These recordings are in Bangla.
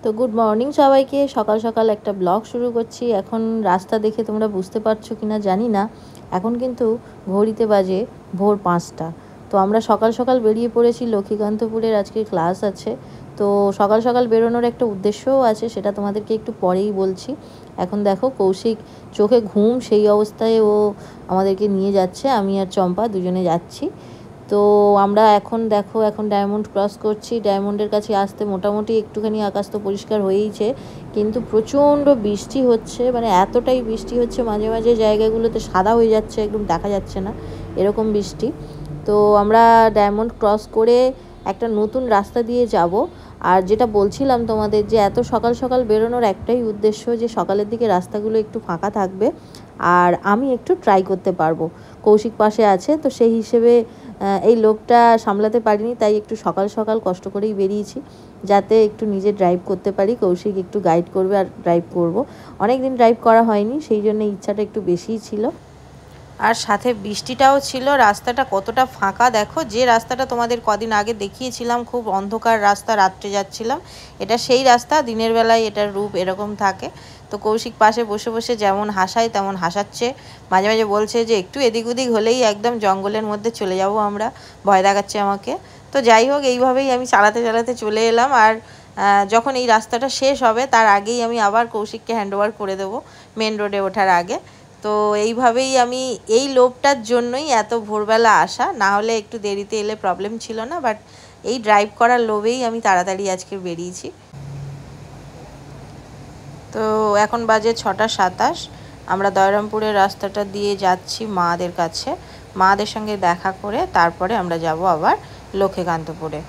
তো গুড মর্নিং সবাইকে। সকাল সকাল একটা ব্লগ শুরু করছি। এখন রাস্তা দেখে তোমরা বুঝতে পারছো কিনা জানি না, এখন কিন্তু ঘড়িতে বাজে ভোর 5টা। তো আমরা সকাল সকাল বেরিয়ে পড়েছি, লক্ষ্মীকান্তপুরের আজকে ক্লাস আছে। তো সকাল সকাল বেরোনোর একটা উদ্দেশ্যও আছে, সেটা তোমাদেরকে একটু পরেই বলছি। এখন দেখো কৌশিক চোখে ঘুম, সেই অবস্থায় ও আমাদেরকে নিয়ে যাচ্ছে। আমি আর চম্পা দুজনে যাচ্ছি। তো আমরা এখন দেখো এখন ডায়মন্ড ক্রস করছি। ডায়মন্ডের কাছে আসতে মোটামুটি একটুখানি আকাশ তো পরিষ্কার হয়েইছে, কিন্তু প্রচণ্ড বৃষ্টি হচ্ছে, মানে এতটাই বৃষ্টি হচ্ছে মাঝে মাঝে জায়গাগুলোতে সাদা হয়ে যাচ্ছে, একদম দেখা যাচ্ছে না এরকম বৃষ্টি। তো আমরা ডায়মন্ড ক্রস করে একটা নতুন রাস্তা দিয়ে যাব। আর যেটা বলছিলাম তোমাদের, যে এত সকাল সকাল বেরোনোর একটাই উদ্দেশ্য, যে সকালের দিকে রাস্তাগুলো একটু ফাঁকা থাকবে আর আমি একটু ট্রাই করতে পারবো। কৌশিক পাশে আছে, তো সেই হিসেবে এই লোকটা সামলাতে পারিনি, তাই একটু সকাল সকাল কষ্ট করেই বেরিয়েছি, যাতে একটু নিজে ড্রাইভ করতে পারি। কৌশিক একটু গাইড করবে আর ড্রাইভ করব। অনেক দিন ড্রাইভ করা হয়নি, সেই জন্য ইচ্ছাটা একটু বেশিই ছিল। আর সাথে বৃষ্টিটাও ছিল। রাস্তাটা কতটা ফাঁকা দেখো, যে রাস্তাটা তোমাদের কদিন আগে দেখিয়েছিলাম, খুব অন্ধকার রাস্তা, রাত্রে যাচ্ছিলাম, এটা সেই রাস্তা। দিনের বেলায় এটার রূপ এরকম থাকে। তো কৌশিক পাশে বসে বসে যেমন হাসায় তেমন হাসাচ্ছে, মাঝে মাঝে বলছে যে একটু এদিক ওদিক হলেই একদম জঙ্গলের মধ্যে চলে যাব আমরা, ভয় দেখাচ্ছে আমাকে। তো যাই হোক, এইভাবেই আমি চালাতে চালাতে চলে এলাম। আর যখন এই রাস্তাটা শেষ হবে তার আগেই আমি আবার কৌশিককে হ্যান্ডওভার করে দেবো মেন রোডে ওঠার আগে। তো এইভাবেই আমি এই লোভটার জন্যই এত ভোরবেলা আসা, না হলে একটু দেরিতে এলে প্রবলেম ছিল না, বাট এই ড্রাইভ করার লোভেই আমি তাড়াতাড়ি আজকে বেরিয়েছি। তো এখন বাজে 6:27। আমরা দয়রামপুরের রাস্তাটা দিয়ে যাচ্ছি মাদের কাছে। মাদের সঙ্গে দেখা করে তারপরে আমরা যাব আবার লক্ষ্মীকান্তপুরে।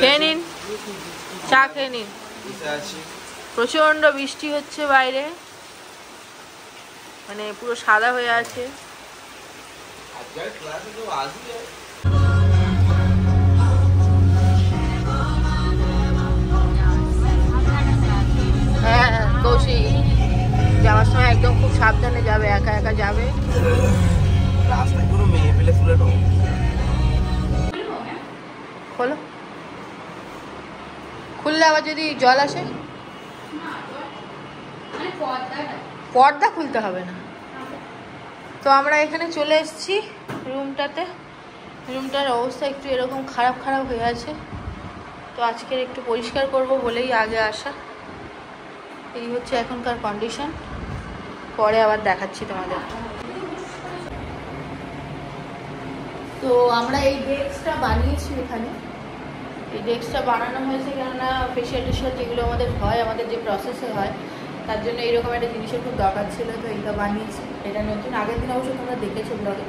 খেয়ে নিন, চা খেয়ে নিন। প্রচন্ড বৃষ্টি হচ্ছে বাইরে, মানে পুরো সাদা হয়ে আছে। হ্যাঁ কৌশিক যাওয়ার সময় একদম খুব সাবধানে যাবে, একা একা যাবে। রাস্তায় কোনো মেয়ে পেলে তুলে নাও। খোলো, খুললে আবার যদি জল আসে, পর্দা খুলতে হবে না। তো আমরা এখানে চলে এসেছি রুমটাতে। রুমটার অবস্থা একটু এরকম খারাপ খারাপ হয়ে আছে, তো আজকের একটু পরিষ্কার করব বলেই আগে আসা। এই হচ্ছে এখনকার কন্ডিশন, পরে আবার দেখাচ্ছি তোমাদের। তো আমরা এই ডেস্কটা বানিয়েছি এখানে। এই ডেস্কটা বানানো হয়েছে কেননা ফেশিয়াল টেশিয়াল যেগুলো আমাদের হয়, আমাদের যে প্রসেসে হয়, তার জন্য এইরকম একটা জিনিসের খুব দরকার ছিল। তো এইটা বানিয়েছি, এটা নতুন। আগের দিন অবশ্য তোমরা দেখেছো ব্লগে।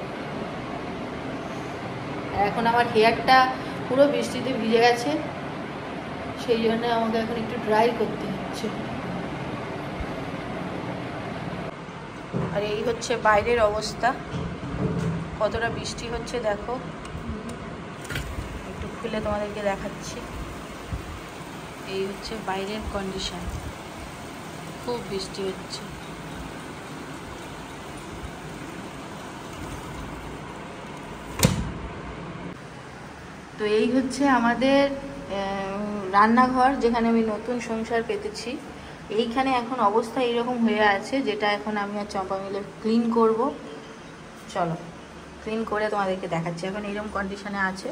এখন আমার হেয়ারটা পুরো বৃষ্টিতে ভিজে গেছে, সেই জন্য আমাকে এখন একটু ড্রাই করতে হচ্ছে। আর এই হচ্ছে বাইরের অবস্থা, কতটা বৃষ্টি হচ্ছে দেখো। একটু খুলে তোমাদেরকে দেখাচ্ছি। এই হচ্ছে বাইরের কন্ডিশন, খুব বৃষ্টি হচ্ছে। তো এই হচ্ছে আমাদের রান্নাঘর, যেখানে আমি নতুন সংসার পেতেছি। এইখানে এখন অবস্থা এইরকম হয়ে আছে, যেটা এখন আমি আর চম্পা মিলে ক্লিন করব। চলো ক্লিন করে তোমাদেরকে দেখাচ্ছি। এখন এইরকম কন্ডিশনে আছে।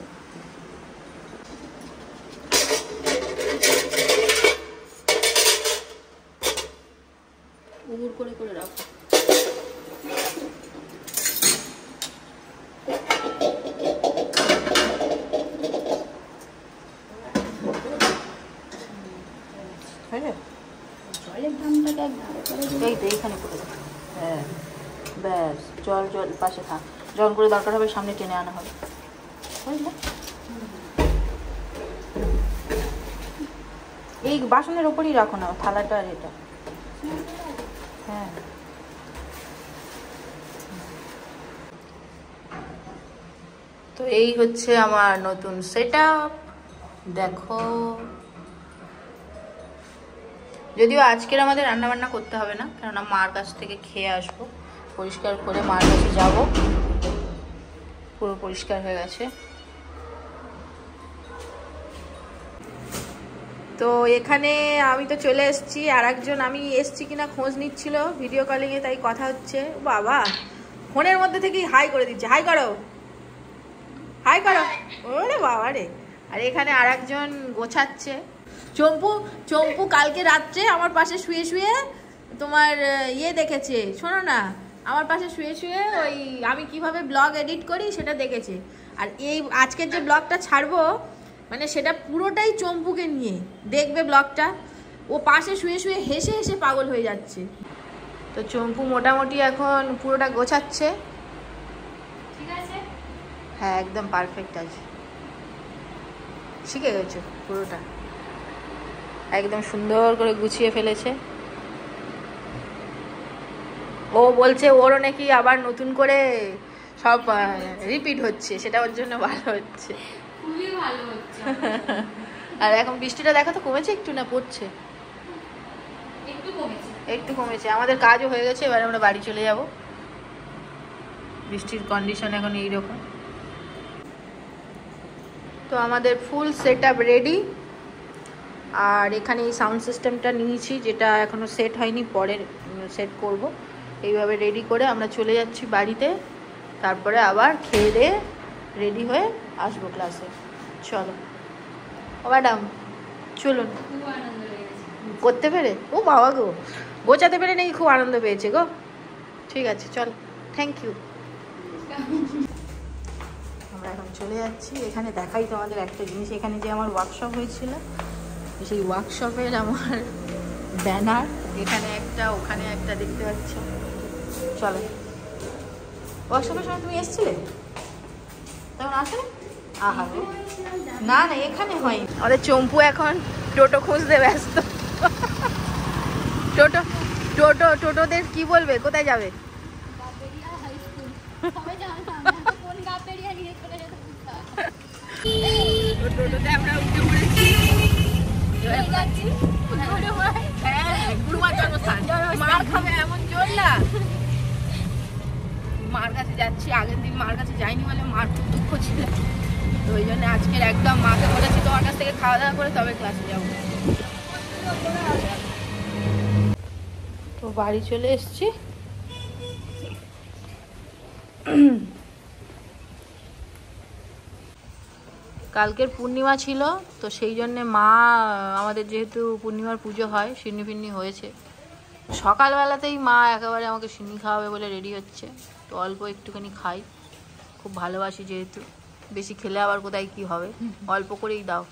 উবুর করে করে রাখো। জলের দামটা এই তো এইখানে করে দাও। হ্যাঁ ব্যাস জল জল পাশে থাক, যখন করে দরকার হবে সামনে টেনে আনা হবে, বুঝলে? এই বাসনের ওপরই রাখো না থালাটা আর এটা। হ্যাঁ তো এই হচ্ছে আমার নতুন সেটআপ, দেখো। যদিও আজকের আমাদের রান্নাবান্না করতে হবে না, কেননা মার কাছ থেকে খেয়ে আসবো, পরিষ্কার করে মার কাছে যাবো, পুরো পরিষ্কার হয়ে গেছে। তো এখানে আমি তো চলে এসেছি, আর একজন আমি এসছি কিনা খোঁজ নিচ্ছিল ভিডিও কলিংয়ে, তাই কথা হচ্ছে। বাবা ফোনের মধ্যে থেকেই হাই করে দিচ্ছে, হাই করো হাই করো, ওরে বাবা রে। আর এখানে আর একজন গোছাচ্ছে, চম্পু। চম্পু কালকে রাত্রে আমার পাশে শুয়ে শুয়ে তোমার ইয়ে দেখেছে, শোনো না, আমার পাশে শুয়ে শুয়ে ওই আমি কিভাবে ব্লগ এডিট করি সেটা দেখেছে। আর এই আজকের যে ব্লগটা ছাড়বো, মানে সেটা পুরোটাই চম্পুকে নিয়ে দেখবে ব্লগটা। ও পাশে শুয়ে শুয়ে হেসে হেসে পাগল হয়ে যাচ্ছে। তো চম্পু মোটামুটি এখন পুরোটা গোছাচ্ছে, ঠিক আছে? হ্যাঁ একদম পারফেক্ট আছে, শিখে গেছো পুরোটা, একদম সুন্দর করে গুছিয়ে ফেলেছে। ও বলছে ওরও নাকি আবার নতুন করে সব রিপিট হচ্ছে, সেটা ওর জন্য ভালো হচ্ছে, খুবই ভালো হচ্ছে। আর এখন বৃষ্টিটা দেখো তো কমেছে একটু, না পড়ছে? একটু কমেছে, একটু কমেছে। আমাদের কাজও হয়ে গেছে, এবার আমরা বাড়ি চলে যাব। বৃষ্টির কন্ডিশন এখন এইরকম। তো আমাদের ফুল সেটআপ রেডি। আর এখানে এই সাউন্ড সিস্টেমটা নিয়েছি, যেটা এখনো সেট হয়নি, পরে সেট করব। এইভাবে রেডি করে আমরা চলে যাচ্ছি বাড়িতে, তারপরে আবার খেয়ে দিয়ে রেডি হয়ে আসবো ক্লাসে। চলো ও ম্যাডাম চলুন। করতে পেরে ও বাবা গো, গোছাতে পেরে নাকি খুব আনন্দ পেয়েছে গো। ঠিক আছে চল, থ্যাংক ইউ। আমরা এখন চলে যাচ্ছি। এখানে দেখাই তোমাদের একটা জিনিস, এখানে যে আমার ওয়ার্কশপ হয়েছিল, সেই ওয়ার্কশপের আমার ব্যানার, এখানে একটা ওখানে একটা দেখতে পাচ্ছ। চলো, ওয়ার্কশপের সময় তুমি এসেছিলে তখন? আসলে আহা না না, এখানে হয়নি। আমাদের চম্পু এখন টোটো খুঁজতে ব্যস্ত। টোটো টোটো টোটোদের কি বলবে, কোথায় যাবে? টোটোতে আমরা উঠে পড়েছি, মার খাবে এমন জোর না। মার কাছে যাচ্ছি, আগের দিন মার কাছে যাইনি বলে মার খুব দুঃখ ছিল, তো ওই জন্য আজকের একদম মাকে বলেছি তোমার কাছ থেকে খাওয়া দাওয়া করে তবে ক্লাসে যাবো। তো বাড়ি চলে এসছি। কালকের পূর্ণিমা ছিল, তো সেই জন্যে মা আমাদের যেহেতু পূর্ণিমার পুজো হয়, সিন্নি ফিন্নি হয়েছে, সকালবেলাতেই মা একেবারে আমাকে সিন্নি খাওয়াবে বলে রেডি হচ্ছে। তো অল্প একটুখানি খাই, খুব ভালোবাসি যেহেতু, বেশি খেলে আবার কোথায় কি হবে, অল্প করেই দাও।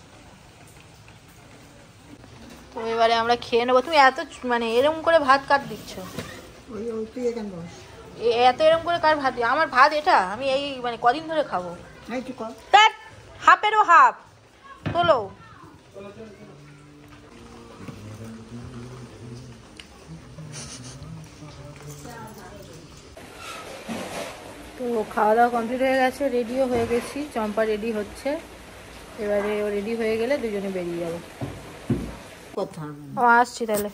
তো এবারে আমরা খেয়ে নেবো। তুমি এত মানে এরকম করে ভাত কাট দিচ্ছ, এত এরকম করে কার ভাত? আমার ভাত এটা আমি এই মানে কদিন ধরে খাবো, তার হাফেরও হাফ তোলো। তো খাওয়া দাওয়া কমপ্লিট হয়ে গেছে, রেডিও হয়ে গেছি, চম্পা রেডি হচ্ছে, এবারে ও রেডি হয়ে গেলে দুজনে বেরিয়ে যাবো। ও আসছি তাহলে,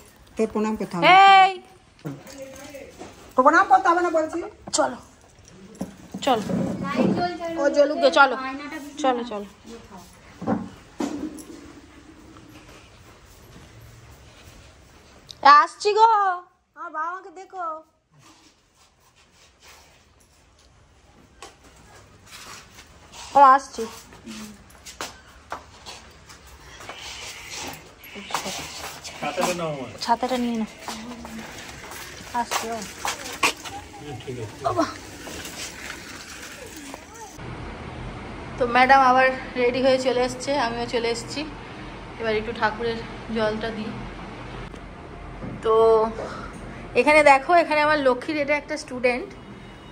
প্রণাম করতে হবে। এই প্রণাম করতে হবে না বলছি, চলো চলো ও জলুক গে, চলো চলো চলো। আসছি গো, আমার বাবা মাকে দেখো। ও আসছি। ছাতাটা নিয়ে না, আসছি। তো ম্যাডাম আবার রেডি হয়ে চলে এসছে, আমিও চলে এসেছি। এবার একটু ঠাকুরের জলটা দিই। তো এখানে দেখো, এখানে আমার লক্ষ্মীর এটা একটা স্টুডেন্ট,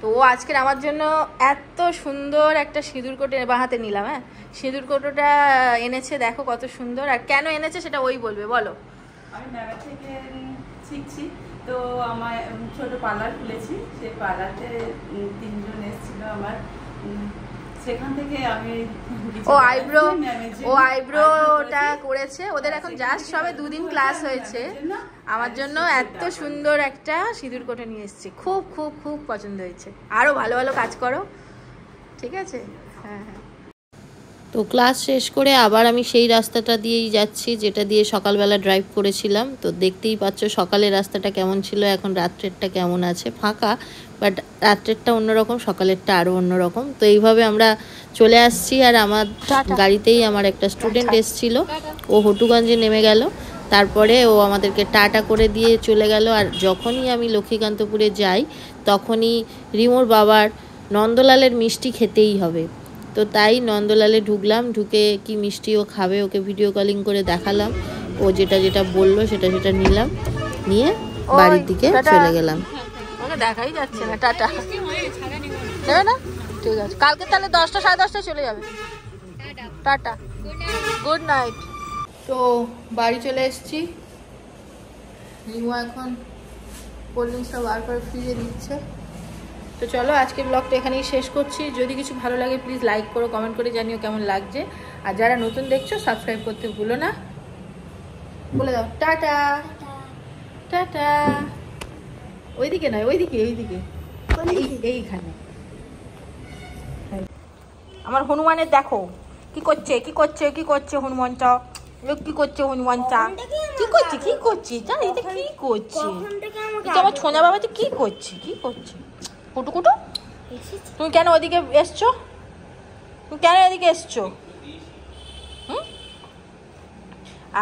তো ও আজকের আমার জন্য এত সুন্দর একটা সিঁদুর কোটো বাহাতে নিলাম, হ্যাঁ সিঁদুর কোটোটা এনেছে, দেখো কত সুন্দর। আর কেন এনেছে সেটা ওই বলবে, বলো। আমি মেলা থেকে শিখছি, তো আমার ছোট পার্লার খুলেছি, সেই পার্লারে 3 জন এসেছিল আমার, সেখান থেকে আমি ও আইব্রোটা করেছে ওদের, এখন জাস্ট সবে 2 দিন ক্লাস হয়েছে। আমার জন্য এত সুন্দর একটা সিঁদুর কোটো নিয়ে এসেছি, খুব খুব খুব পছন্দ হয়েছে। আরো ভালো ভালো কাজ করো, ঠিক আছে? হ্যাঁ হ্যাঁ। তো ক্লাস শেষ করে আবার আমি সেই রাস্তাটা দিয়েই যাচ্ছি যেটা দিয়ে সকালবেলা ড্রাইভ করেছিলাম। তো দেখতেই পাচ্ছ সকালের রাস্তাটা কেমন ছিল, এখন রাত্রেরটা কেমন আছে, ফাঁকা, বাট রাত্রেরটা অন্যরকম, সকালেরটা আরও অন্যরকম। তো এইভাবে আমরা চলে আসছি। আর আমার গাড়িতেই আমার একটা স্টুডেন্ট এসেছিল, ও হটুগঞ্জে নেমে গেল, তারপরে ও আমাদেরকে টাটা করে দিয়ে চলে গেল। আর যখনই আমি লক্ষ্মীকান্তপুরে যাই তখনই রিমোর বাবার নন্দলালের মিষ্টি খেতেই হবে। তো তাই নন্দলালে ঢুকলাম, ঢুকে কি মিষ্টি ও খাবে ওকে ভিডিও কলিং করে দেখালাম, ও যেটা যেটা বললো সেটা সেটা নিলাম, নিয়ে বাড়ির দিকে চলে গেলাম। ওকে দেখাই যাচ্ছে না, টাটা যাবে না, ঠিক আছে কালকে তাহলে 10টা 10:30টায় চলে যাবে, টাটা গুড নাইট। তো বাড়ি চলে এসেছি, রিমো এখন কোল্ড ড্রিঙ্কসটা বার করে ফ্রিজে দিচ্ছে। তো চলো আজকে ব্লগটা এখানেই শেষ করছি। যদি কিছু ভালো লাগে প্লিজ লাইক করো, কমেন্ট করে জানিও কেমন লাগছে। আর যারা নতুন দেখছো সাবস্ক্রাইব করতে ভুলো না, বলে দাও টাটা টাটা। ওইদিকে নয়, ওইদিকে, এইদিকে, এইখানে। আমার হনুমানের দেখো কি করছে, কি করছে, কি করছে হনুমানটা, কি করছে হনুমানটা, কি করছে, কি করছে জানি এটা কি করছে, আমার ছোনা বাবা কি করছে, কি করছে। কুটু কুটু তুমি কেন ওদিকে এসছো, তুমি কেন এদিকে এসছো?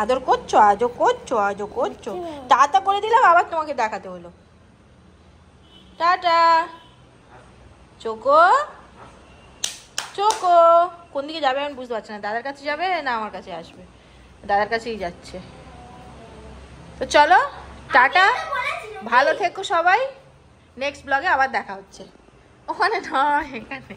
আদর করছো, আজও করছো, আজও করছো। টাটা করে দিলাম, আবার তোমাকে দেখাতে হলো। টাটা চোকো, চোকো কোন দিকে যাবে আমি বুঝতে পারছি না, দাদার কাছে যাবে না আমার কাছে আসবে, দাদার কাছেই যাচ্ছে। তো চলো টাটা, ভালো থেকো সবাই, নেক্সট ব্লগে আবার দেখা হচ্ছে। ওখানে নয়, এখানে।